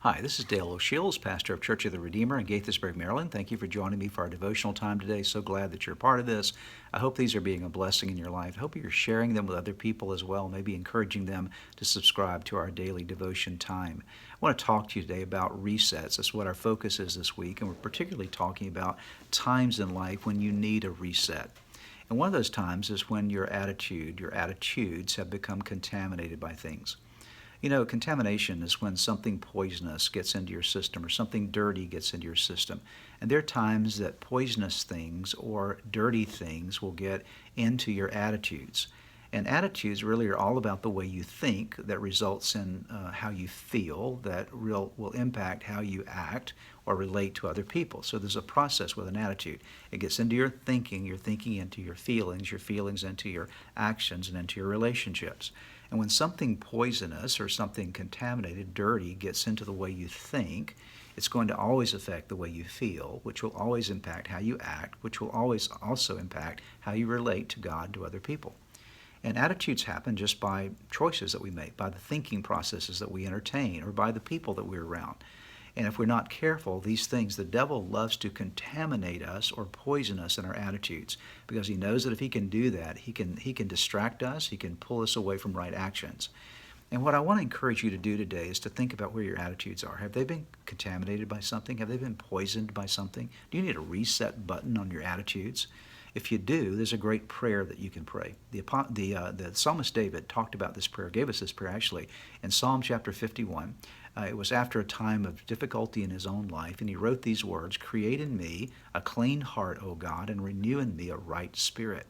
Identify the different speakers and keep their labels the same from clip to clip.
Speaker 1: Hi, this is Dale O'Shields, pastor of Church of the Redeemer in Gaithersburg, Maryland. Thank you for joining me for our devotional time today. So glad that you're a part of this. I hope these are being a blessing in your life. I hope you're sharing them with other people as well, maybe encouraging them to subscribe to our daily devotion time. I want to talk to you today about resets. That's what our focus is this week, and we're particularly talking about times in life when you need a reset. And one of those times is when your attitudes have become contaminated by things. You know, contamination is when something poisonous gets into your system or something dirty gets into your system. And there are times that poisonous things or dirty things will get into your attitudes. And attitudes really are all about the way you think that results in how you feel that will impact how you act or relate to other people. So there's a process with an attitude. It gets into your thinking into your feelings into your actions, and into your relationships. And when something poisonous or something contaminated, dirty, gets into the way you think, it's going to always affect the way you feel, which will always impact how you act, which will always also impact how you relate to God, to other people. And attitudes happen just by choices that we make, by the thinking processes that we entertain, or by the people that we're around. And if we're not careful, these things, the devil loves to contaminate us or poison us in our attitudes, because he knows that if he can do that, he can distract us, he can pull us away from right actions. And what I want to encourage you to do today is to think about where your attitudes are. Have they been contaminated by something? Have they been poisoned by something? Do you need a reset button on your attitudes? If you do, there's a great prayer that you can pray. The psalmist David talked about this prayer, gave us this prayer actually, in Psalm chapter 51. It was after a time of difficulty in his own life, and he wrote these words, "Create in me a clean heart, O God, and renew in me a right spirit."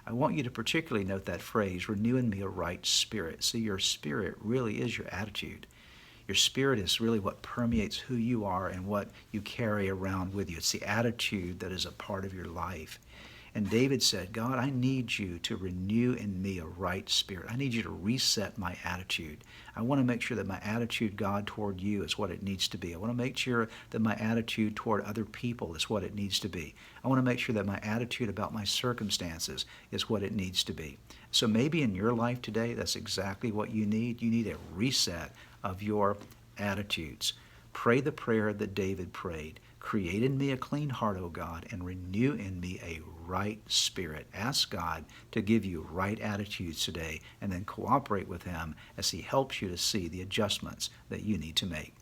Speaker 1: I want you to particularly note that phrase, renew in me a right spirit. See, your spirit really is your attitude. Your spirit is really what permeates who you are and what you carry around with you. It's the attitude that is a part of your life. And David said, God, I need you to renew in me a right spirit. I need you to reset my attitude. I want to make sure that my attitude, God, toward you is what it needs to be. I want to make sure that my attitude toward other people is what it needs to be. I want to make sure that my attitude about my circumstances is what it needs to be. So maybe in your life today, that's exactly what you need. You need a reset of your attitudes. Pray the prayer that David prayed. Create in me a clean heart, O God, and renew in me a right spirit. Ask God to give you right attitudes today, and then cooperate with him as he helps you to see the adjustments that you need to make.